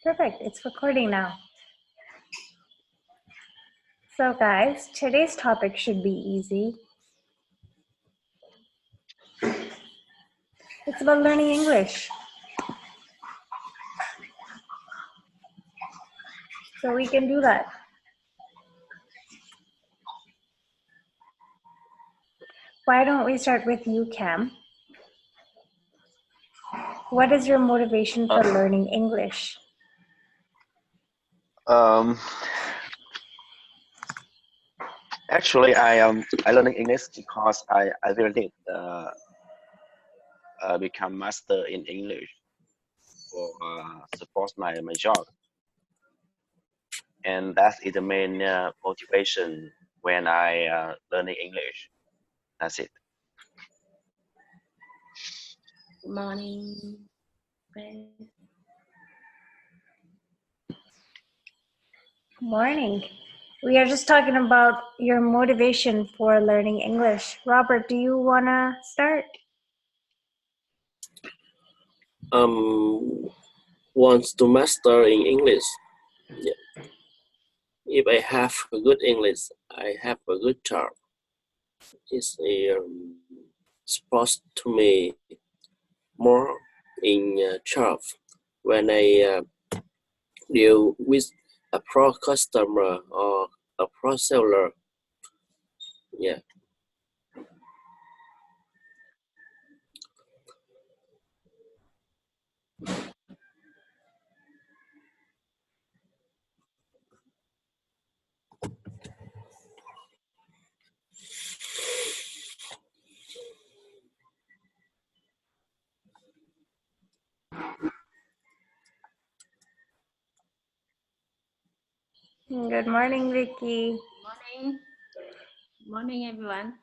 Perfect, it's recording now. So guys, today's topic should be easy. It's about learning English. So we can do that. Why don't we start with you, Cam? What is your motivation for learning English? Actually, I learning English because I really need become master in English for support my job, and that is the main motivation when I learning English. That's it. Good morning. Morning. We are just talking about your motivation for learning English. Robert, do you want to start? Wants to master in English. Yeah. If I have a good English, I have a good job. It's a supposed to me more in job when I deal with a pro customer or a pro seller. Yeah. Good morning, Vicky. Morning. Morning, everyone.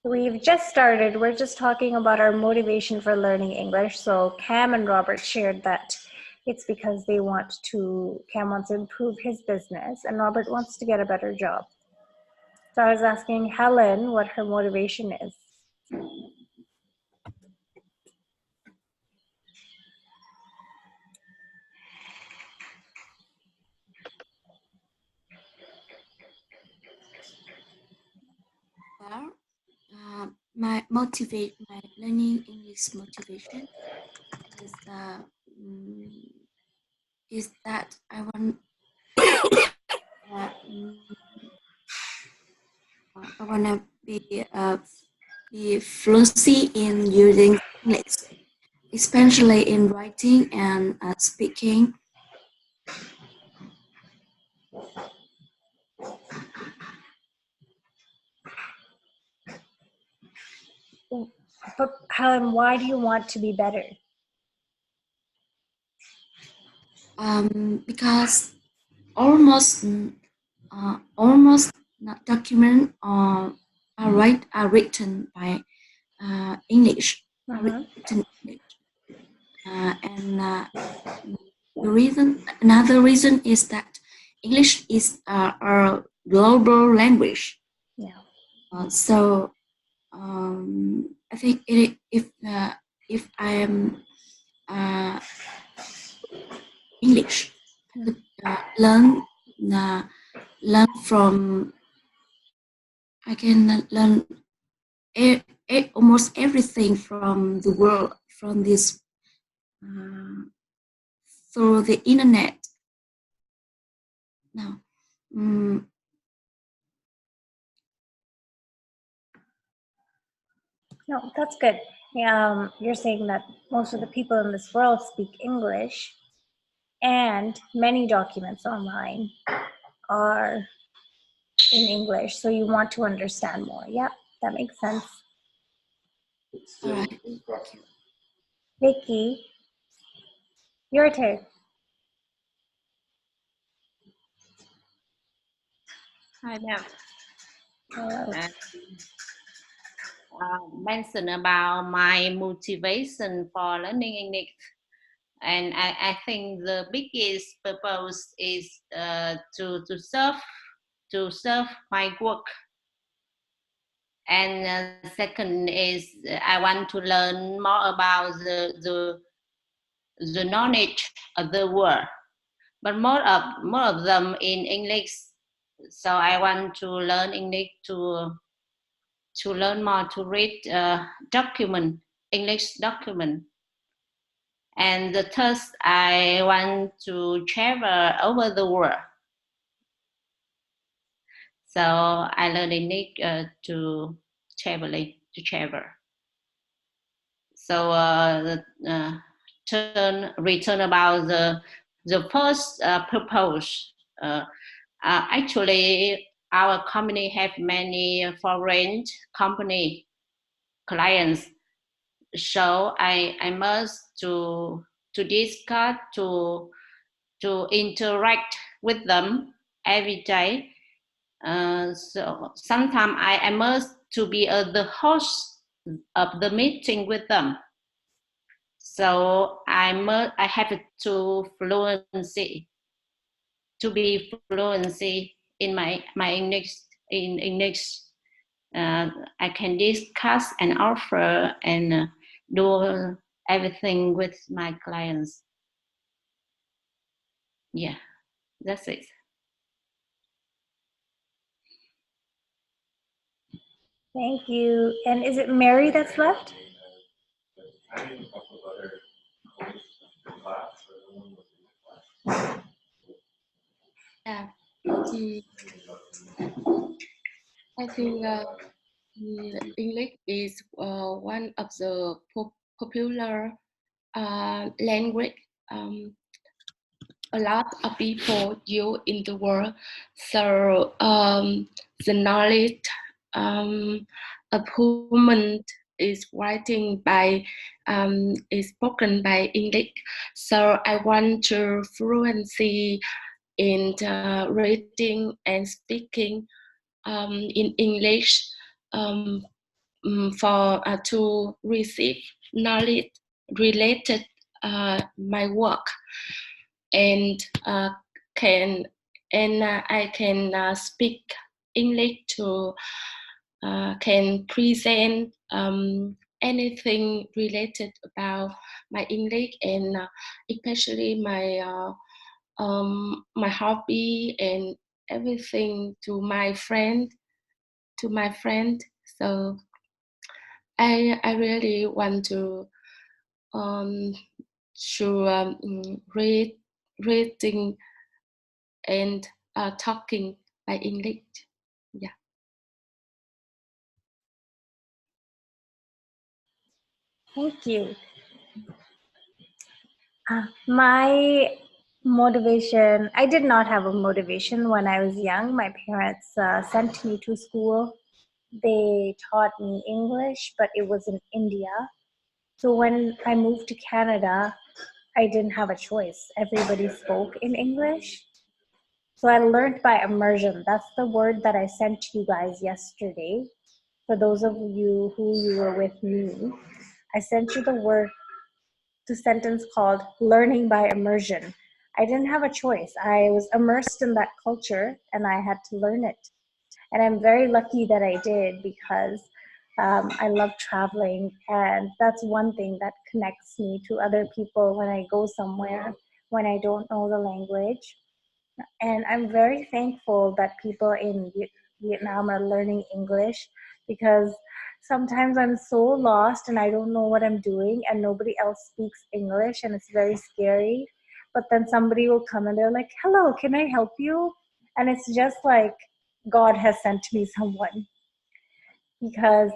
We've just started. We're just talking about our motivation for learning English. So Cam and Robert shared that it's because Cam wants to improve his business and Robert wants to get a better job. So I was asking Helen what her motivation is. Well, my learning English motivation is that I want to be fluency in using English, especially in writing and speaking. But Helen, why do you want to be better? Because almost document are written by English. Another reason is that English is a global language. Yeah. So I think if I am English, learn from. I can learn almost everything from the world, from this through the internet. Now, no, that's good. You're saying that most of the people in this world speak English, and many documents online are in English, so you want to understand more. Yeah, that makes sense. All right. Vicky, your turn. Hi, ma'am. Mention about my motivation for learning English, and I think the biggest purpose is to serve my work, and second is I want to learn more about the the knowledge of the world, but more of them in English. So I want to learn English to learn more, to read English document. And the third, I want to travel over the world. So I learn English to travel. So return about the first purpose. Actually, our company have many foreign company clients. So I must to discuss, to interact with them every day. So sometimes I must to be the host of the meeting with them. So I have to be fluency in my English. In English, I can discuss and offer and do everything with my clients. Yeah, that's it. Thank you. And is it Mary that's left? Yeah. I think English is one of the popular language a lot of people use in the world. So the knowledge of human is writing by is spoken by English. So I want to fluency in reading and speaking in English for to receive knowledge related my work, and I can speak English to can present anything related about my English, and especially my my hobby and everything to my friend. So I really want to reading and talking by English. Yeah. Thank you. My motivation, I did not have a motivation when I was young. My parents sent me to school. They taught me English, but it was in India. So when I moved to Canada, I didn't have a choice. Everybody spoke in English. So I learned by immersion. That's the word that I sent you guys yesterday. For those of you who were with me, I sent you the sentence called learning by immersion. I didn't have a choice. I was immersed in that culture and I had to learn it. And I'm very lucky that I did, because I love traveling, and that's one thing that connects me to other people when I go somewhere when I don't know the language. And I'm very thankful that people in Vietnam are learning English, because sometimes I'm so lost and I don't know what I'm doing and nobody else speaks English and it's very scary. But then somebody will come and they're like, hello, can I help you? And it's just like God has sent me someone. Because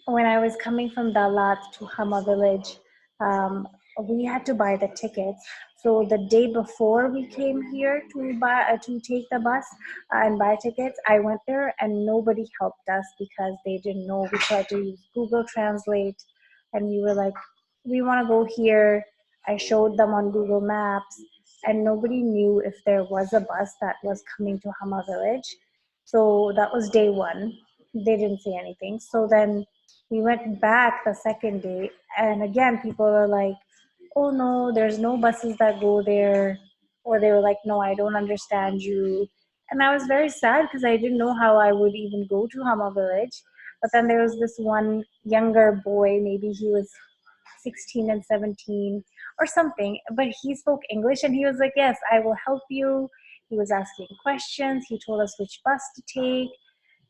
when I was coming from Dalat to Hama village, we had to buy the tickets. So the day before we came here to take the bus and buy tickets, I went there and nobody helped us because they didn't know. We tried to use Google Translate and we were like, we want to go here. I showed them on Google Maps and nobody knew if there was a bus that was coming to Hama village. So that was day one. They didn't say anything. So then we went back the second day, and again, people were like, oh no, there's no buses that go there. Or they were like, no, I don't understand you. And I was very sad because I didn't know how I would even go to Hama village. But then there was this one younger boy, maybe he was 16 and 17 or something, but he spoke English and he was like, yes, I will help you. He was asking questions. He told us which bus to take.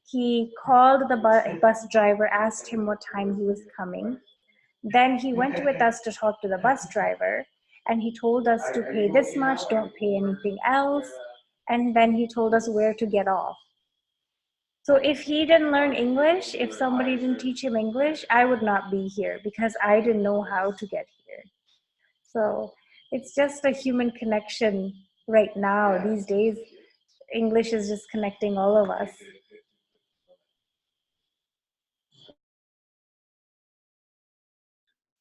He called the bus driver, asked him what time he was coming. Then he went with us to talk to the bus driver, and he told us to pay this much, don't pay anything else. And then he told us where to get off. So if he didn't learn English, if somebody didn't teach him English, I would not be here because I didn't know how to get here. So it's just a human connection right now. These days, English is just connecting all of us.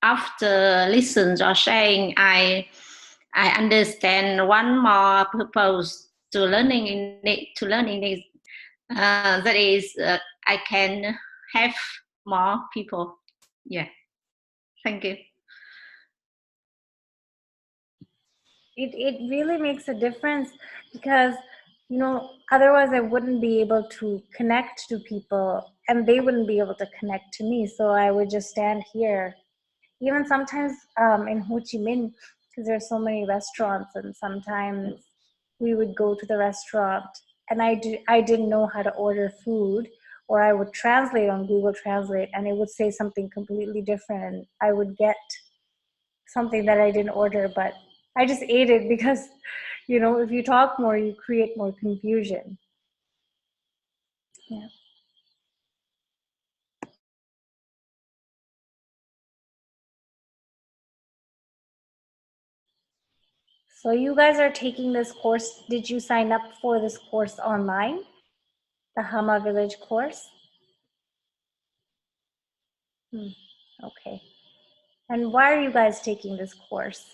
After listening or sharing, I understand one more purpose to learning English. That is, I can have more people. Yeah. Thank you. It really makes a difference because, you know, otherwise I wouldn't be able to connect to people and they wouldn't be able to connect to me. So I would just stand here. Even sometimes in Ho Chi Minh, because there's so many restaurants, and sometimes we would go to the restaurant and I didn't know how to order food, or I would translate on Google Translate and it would say something completely different and I would get something that I didn't order, but I just ate it because, you know, if you talk more, you create more confusion. Yeah. So you guys are taking this course. Did you sign up for this course online? The Hama Village course? Okay. And why are you guys taking this course?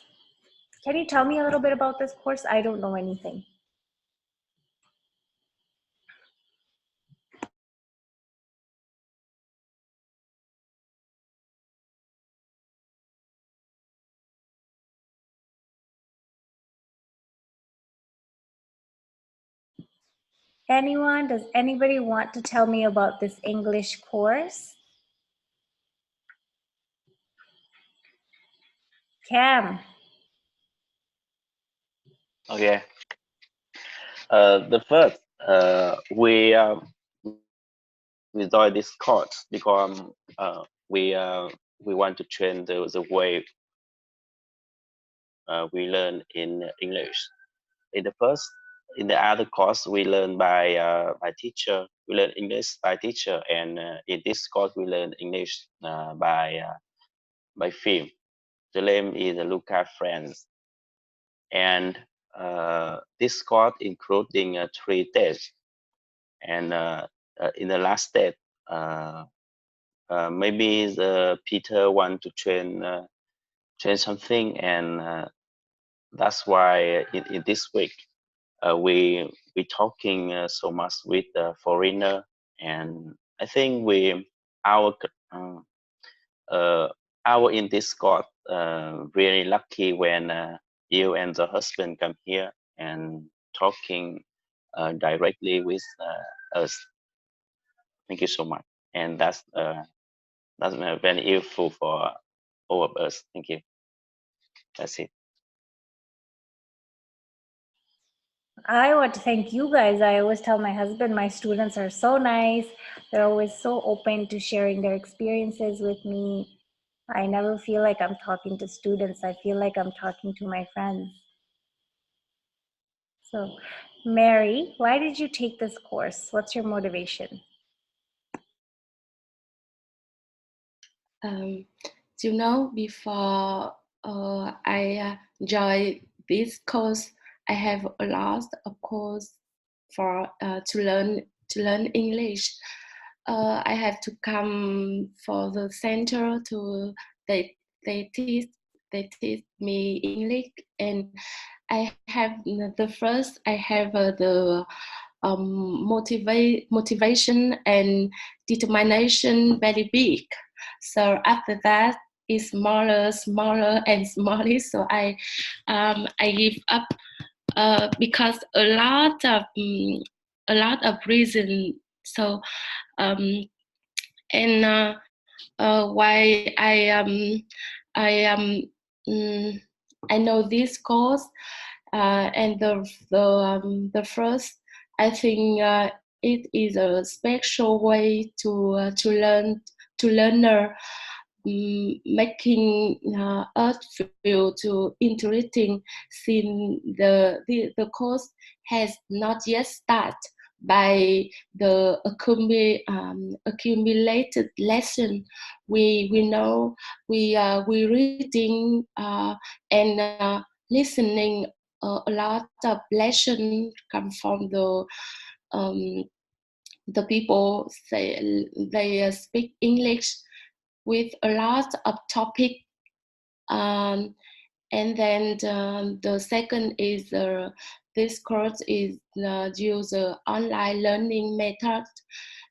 Can you tell me a little bit about this course? I don't know anything. Anyone? Does anybody want to tell me about this English course? Cam. Okay. The first, we joined this course because we want to change the way we learn in English. In the other course, we learn by teacher. We learn English by teacher, and in this course, we learn English by film. The name is Luca Friends, and this course including 3 tests. And in the last test, maybe the Peter want to change something, and that's why in this week we talking so much with the foreigner, and I think our in this court really lucky when you and the husband come here and talking directly with us. Thank you so much, and that's very useful for all of us. Thank you. That's it. I want to thank you guys. I always tell my husband, my students are so nice. They're always so open to sharing their experiences with me. I never feel like I'm talking to students. I feel like I'm talking to my friends. So, Mary, why did you take this course? What's your motivation? You know, before I joined this course, I have a lot of course for to learn English. I have to come for the center to they teach me English, and I have the motivation and determination very big. So after that, it's smaller and smaller. So I give up because a lot of reason. So why I know this course, and the first, I think it is a special way to learner, making us feel too interesting, since the course has not yet started by the accumulated lesson. We know we reading and listening a lot of lesson come from the people they speak English with a lot of topic, and then the second is this course is use online learning method.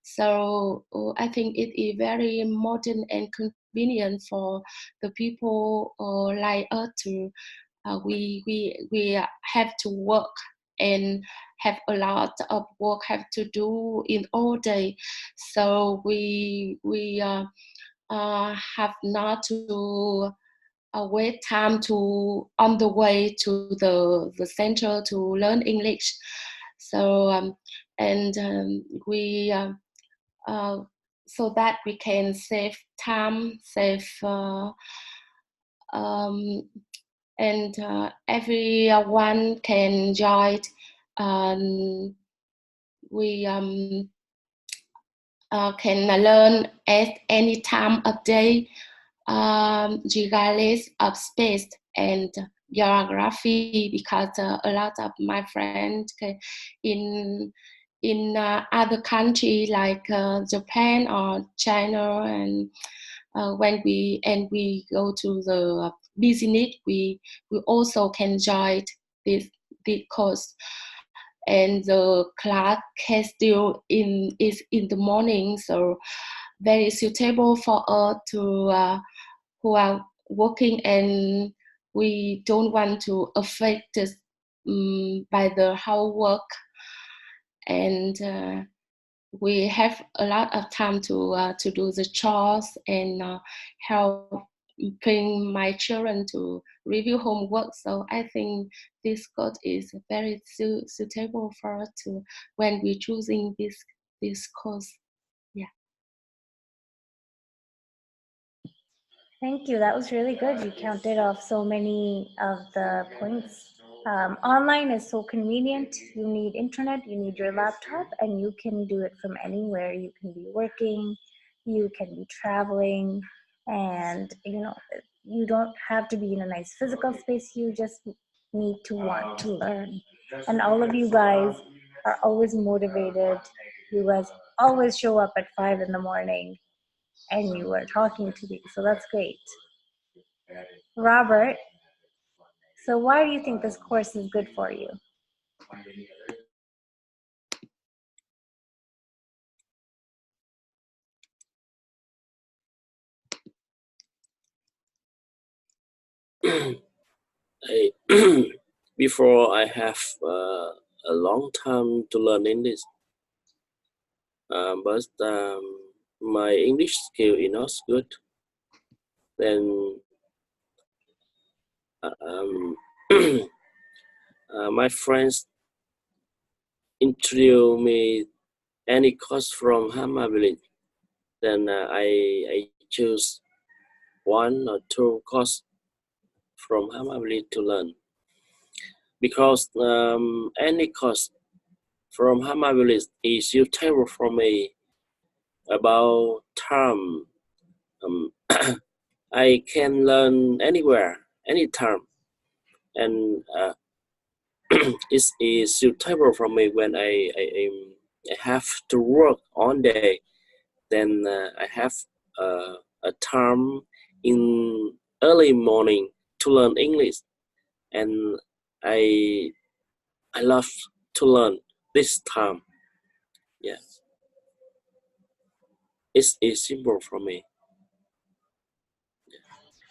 So I think it is very modern and convenient for the people like us to we have to work and have a lot of work have to do in all day. So we have not to wait time to on the way to the center to learn English. So we so that we can save time, save and everyone can join. We can learn at any time of day, regardless of space and geography, because a lot of my friends in other countries like Japan or China, and when we go to the business, we also can join this course. And the class is in the morning, so very suitable for us to who are working and we don't want to affect by the hard work. And we have a lot of time to do the chores and helping my children to review homework. So I think this course is very suitable for us to when we're choosing this course. Yeah. Thank you. That was really good. You counted off so many of the points. Online is so convenient. You need internet, you need your laptop, and you can do it from anywhere. You can be working, you can be traveling, and you don't have to be in a nice physical space. You just need to want to learn. And all of you guys are always motivated. You guys always show up at 5 in the morning and you are talking to me, so that's great. Robert, so why do you think this course is good for you? Before I have a long time to learn English, but my English skill is not good. Then my friends introduced me any course from Hammer Village. Then I choose 1 or 2 courses from Hammer Village to learn, because any course from Hammer Village is suitable for me about time. I can learn anywhere, anytime, and it is suitable for me when I have to work all day. Then I have a time in early morning to learn English, and I love to learn this time. Yeah, it's simple for me.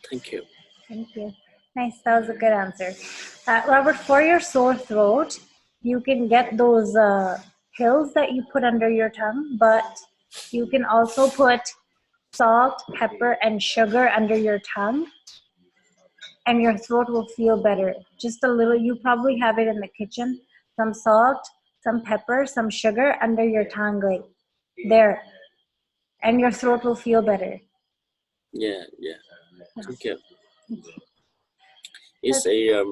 Thank you. Thank you. Nice, that was a good answer. Robert, for your sore throat, you can get those pills that you put under your tongue, but you can also put salt, pepper, and sugar under your tongue, and your throat will feel better. Just a little, you probably have it in the kitchen, some salt, some pepper, some sugar under your tongue, like there, and your throat will feel better. Yeah. Thank you. It's a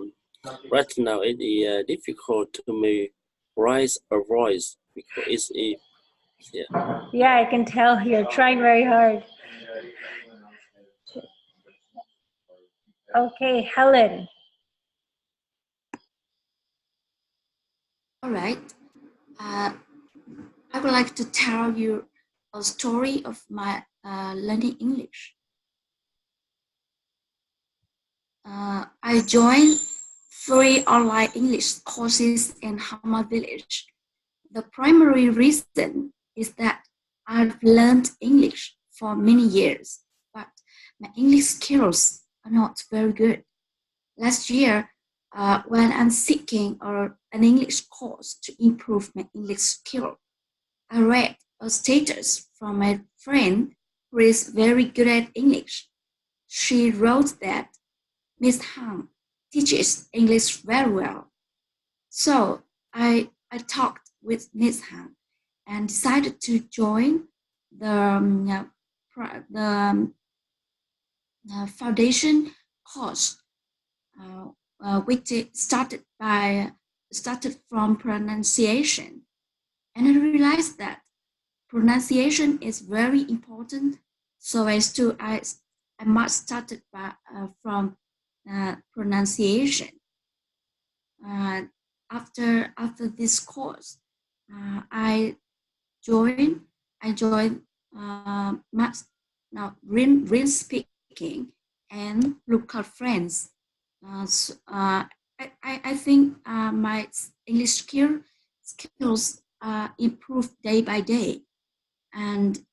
right now it is difficult to me raise a voice because it's a Yeah, I can tell you're trying very hard. Okay, Helen. All right. I would like to tell you a story of my learning English. I joined 3 online English courses in Hama village. The primary reason is that I've learned English for many years, but my English skills are not very good. Last year, when I'm seeking an English course to improve my English skill, I read a status from my friend who is very good at English. She wrote that Miss Han teaches English very well. So I talked with Miss Han and decided to join the foundation course, which started from pronunciation. And I realized that pronunciation is very important. So I must start it from pronunciation. After this course, I joined real speaking and local friends. I think my English skills improve day by day, and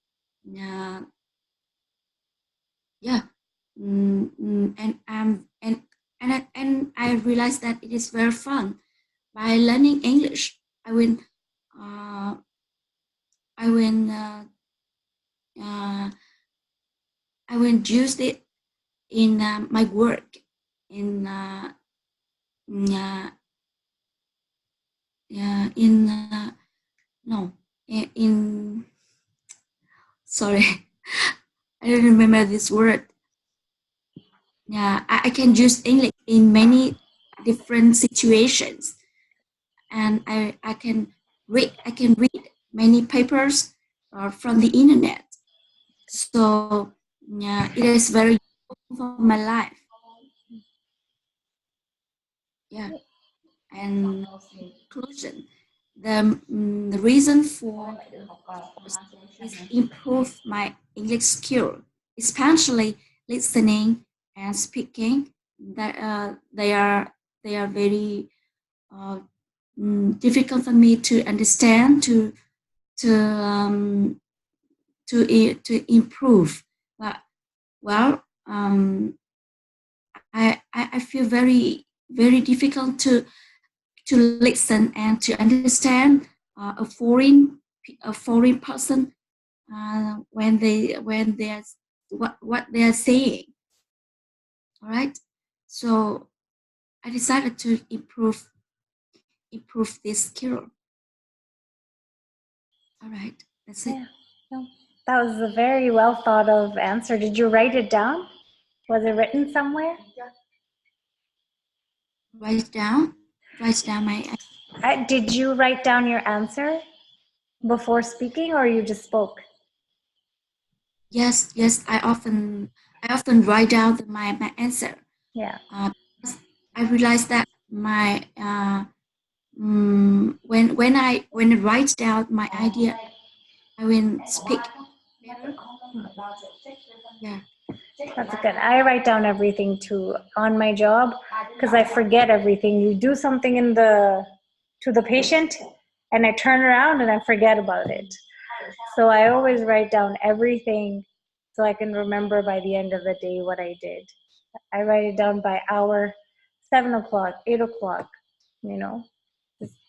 and I realized that it is very fun. By learning English, I will use it in my work, sorry, I don't remember this word. Yeah, I can use English in many different situations, and I can read many papers from the internet. So yeah, it is very useful for my life. Yeah, and conclusion, the reason for is improve my English skill, especially listening and speaking. That they are very difficult for me to understand, to improve. But well, I feel very difficult to listen and to understand a foreign person when they're what they are saying. All right, so I decided to improve this skill. All right, that's it. Yeah. That was a very well thought of answer. Did you write it down? Was it written somewhere? Write down my. Did you write down your answer before speaking, or you just spoke? Yes. I often write down my answer. Yeah. I realized that my when I write down my idea, I will speak better. Yeah. That's good. I write down everything too on my job because I forget everything. You do something to the patient and I turn around and I forget about it. So I always write down everything so I can remember by the end of the day what I did. I write it down by hour, 7 o'clock, 8 o'clock,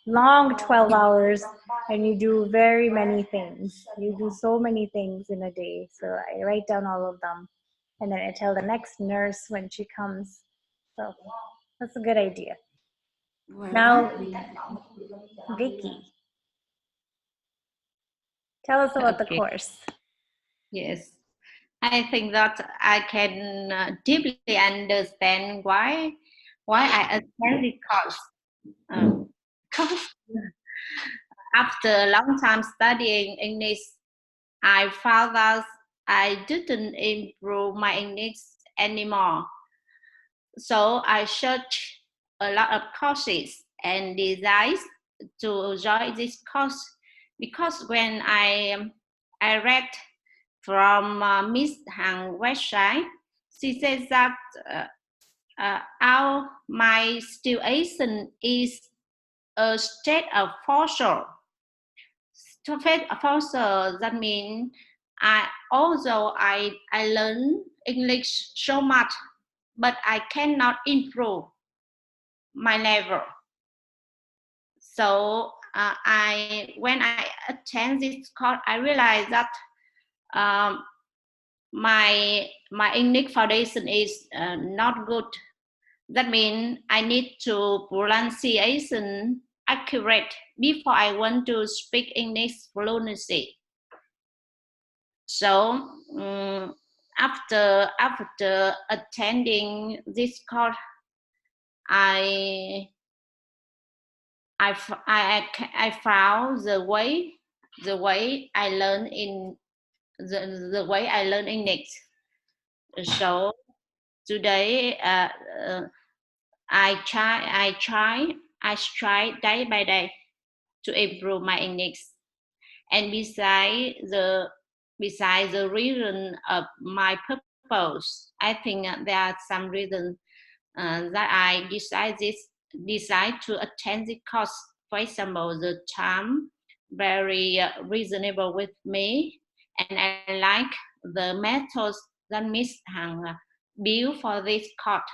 long 12 hours, and you do very many things. You do so many things in a day. So I write down all of them. And then I tell the next nurse when she comes, So that's a good idea. Well, Now, Vicky, tell us about the Okay. course. Yes, I think that I can deeply understand why I attend the course. Because after a long time studying English, I found that I didn't improve my English anymore. So I searched a lot of courses and decided to join this course because when I read from Miss Hằng website, she says that my situation is a state of force. State of force, that means although I learn English so much, but I cannot improve my level. So when I attend this course, I realized that my English foundation is not good. That means I need to pronunciation accurate before I want to speak English fluency. So after attending this course, I found the way I learn in the way I learn English. So today I try day by day to improve my English. And besides the reason of my purpose, I think there are some reasons that I decide to attend the course. For example, the time very reasonable with me, and I like the methods that Miss Hằng built for this course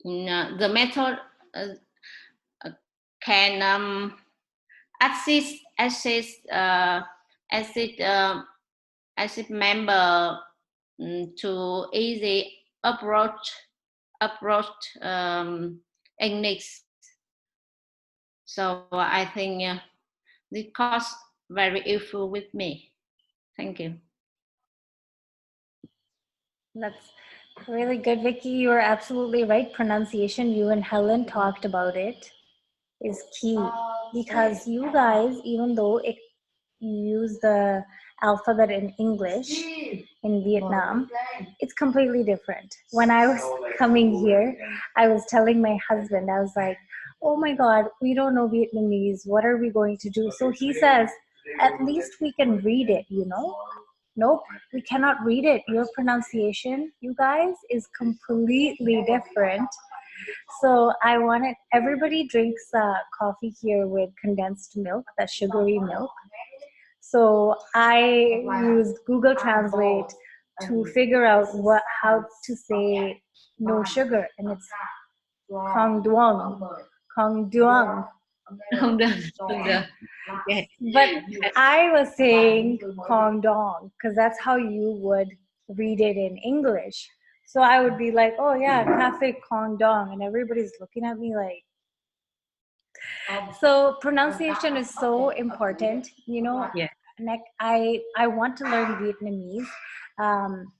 the method can assist member to easy approach English. So I think this course very useful with me. Thank you. That's really good, Vicky. You are absolutely right. Pronunciation, you and Helen talked about it, is key, because you guys, even though you use the alphabet in English in Vietnam, it's completely different. When I was coming here, I was telling my husband, I was like, oh my God, we don't know Vietnamese. What are we going to do? So he says, at least we can read it, you know? Nope, we cannot read it. Your pronunciation, you guys, is completely different. So I wanted, everybody drinks coffee here with condensed milk, that's sugary milk. So I used Google Translate to figure out how to say no sugar, and it's Khong Duong. Khong Duong. Okay. But I was saying Khong Dong because that's how you would read it in English. So I would be like, oh yeah, cafe Khong Dong, and everybody's looking at me like. So pronunciation is so important, you know. Yeah. I want to learn Vietnamese.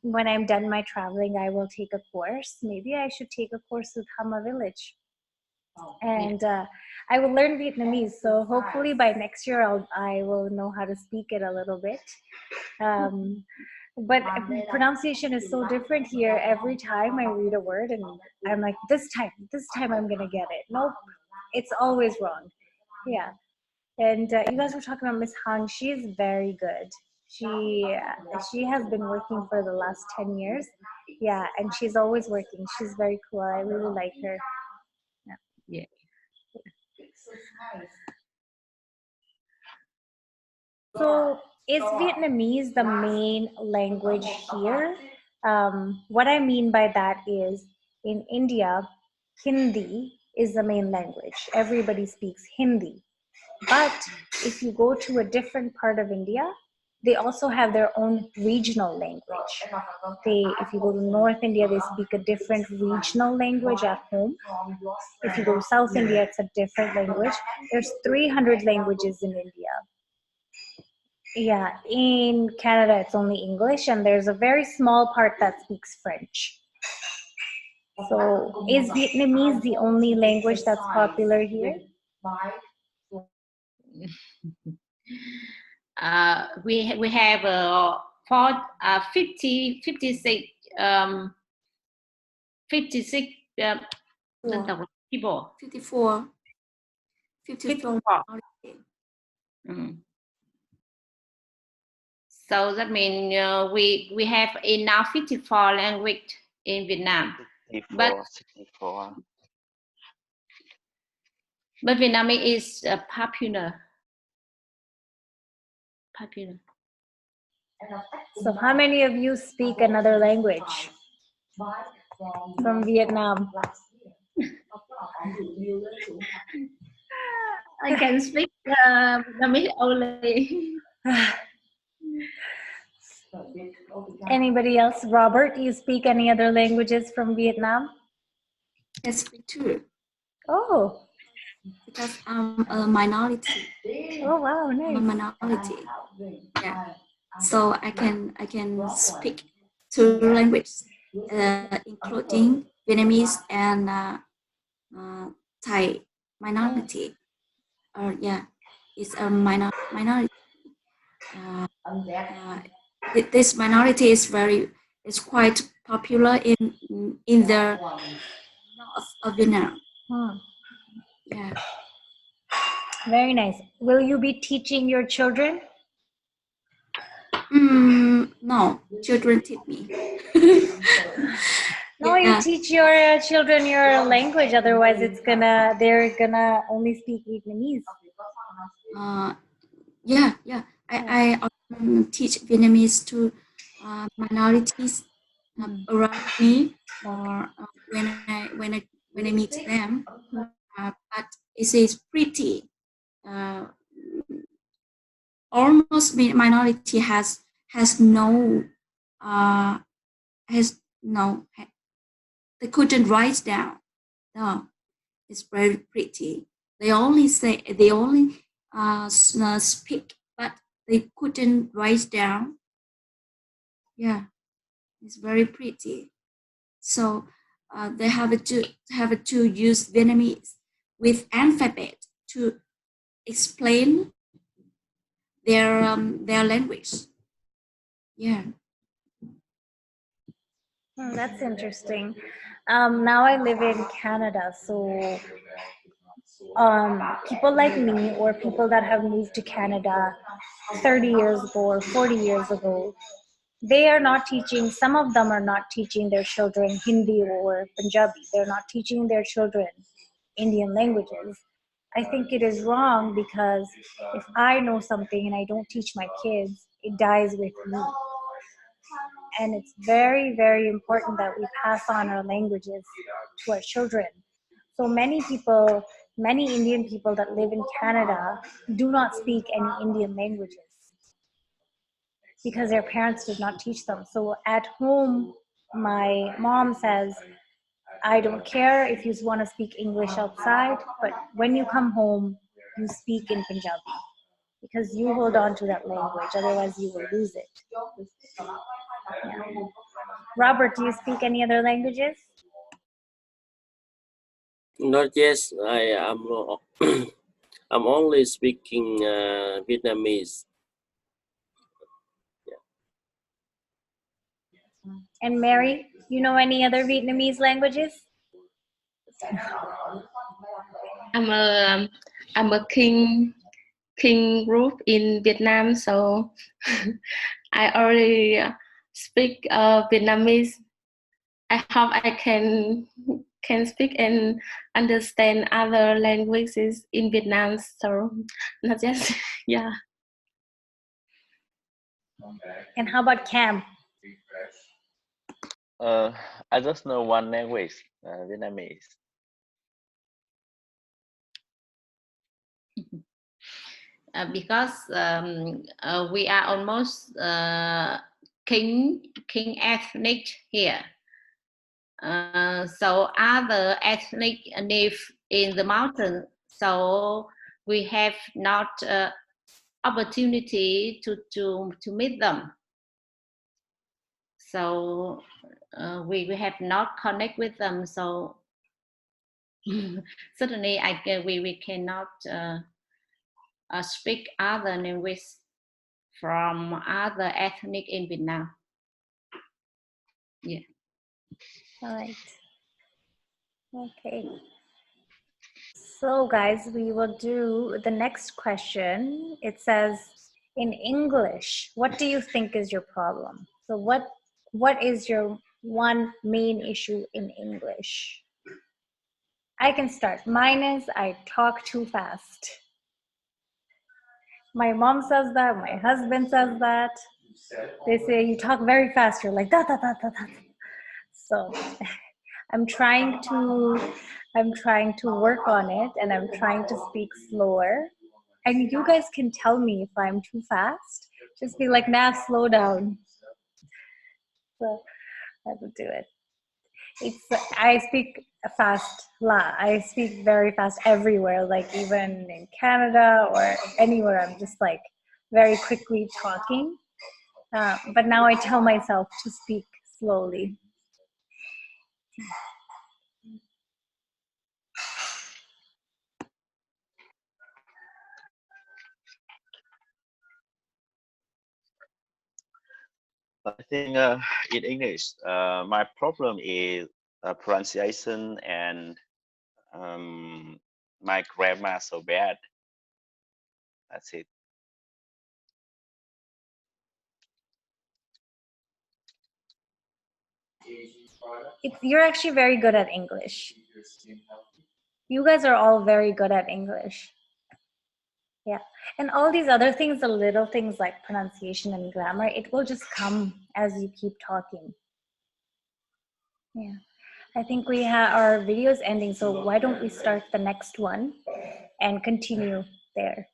When I'm done my traveling, I will take a course. Maybe I should take a course with Hama Village. And I will learn Vietnamese. So hopefully by next year, I will know how to speak it a little bit. But pronunciation is so different here. Every time I read a word and I'm like, this time I'm gonna get it. Nope, it's always wrong. Yeah. And you guys were talking about Miss Hằng. She's very good. She has been working for the last 10 years. Yeah, and she's always working. She's very cool. I really like her. Yeah. So is Vietnamese the main language here? What I mean by that is, in India, Hindi is the main language. Everybody speaks Hindi. But if you go to a different part of India, they also have their own regional language. If you go to North India, they speak a different regional language at home. If you go to South India, it's a different language. There's 300 languages in India. Yeah, in Canada, it's only English, and there's a very small part that speaks French. So is Vietnamese the only language that's popular here? We have 56 people. 54. So that means we have enough 54 language in Vietnam. 64. But Vietnamese is popular. So how many of you speak another language from Vietnam? I can speak Vietnamese only. Anybody else? Robert, do you speak any other languages from Vietnam? I speak too. Oh. Because I'm a minority. Oh wow, nice. I'm a minority. Yeah. So I can speak two languages, including Vietnamese and Thai minority. Yeah, it's a minority. This minority is quite popular in the north of Vietnam. Yeah. Very nice. Will you be teaching your children? No, children teach me. No, you teach your children your language. Otherwise, they're gonna only speak Vietnamese. Yeah. I often teach Vietnamese to minorities around me, or when I meet them. But it is pretty. Almost minority has no they couldn't write down. No, it's very pretty. They only speak, but they couldn't write down. Yeah, it's very pretty. So they have to use Vietnamese with alphabet to explain their language. Yeah. That's interesting. Now I live in Canada, so people like me or people that have moved to Canada 30 years ago or 40 years ago, they are not teaching, some of them are not teaching their children Hindi or Punjabi. They're not teaching their children Indian languages. I think it is wrong, because if I know something and I don't teach my kids, it dies with me. And it's very, very important that we pass on our languages to our children. So many Indian people that live in Canada do not speak any Indian languages because their parents did not teach them. So at home, my mom says, I don't care if you want to speak English outside, but when you come home, you speak in Punjabi, because you hold on to that language, otherwise you will lose it. Yeah. Robert, do you speak any other languages? Not yet. I am. I'm only speaking Vietnamese. Yeah. And Mary, you know any other Vietnamese languages? I'm a king group in Vietnam, so I already speak Vietnamese. I hope I can speak and understand other languages in Vietnam. So not just yeah. And how about Cam? I just know one language, Vietnamese. because we are almost king ethnic here. So other ethnic live in the mountain, so we have not opportunity to meet them. So we have not connect with them. So certainly we cannot speak other language from other ethnic in Vietnam. Yeah. All right. Okay. So guys, we will do the next question. It says, in English, what do you think is your problem? So what is your one main issue in English? I can start. Mine is I talk too fast. My mom says that, my husband says that. They say you talk very fast, you're like da da da da da. So I'm trying to work on it, and I'm trying to speak slower. And you guys can tell me if I'm too fast. Just be like, nah, slow down. So I will do it. I speak fast. I speak very fast everywhere, like even in Canada or anywhere. I'm just like very quickly talking. But now I tell myself to speak slowly. I think in English, my problem is pronunciation and my grammar so bad. That's it. You're actually very good at English. You guys are all very good at English. Yeah. And all these other things, the little things like pronunciation and grammar, it will just come as you keep talking. Yeah. I think we have our videos ending, so why don't we start the next one and continue there?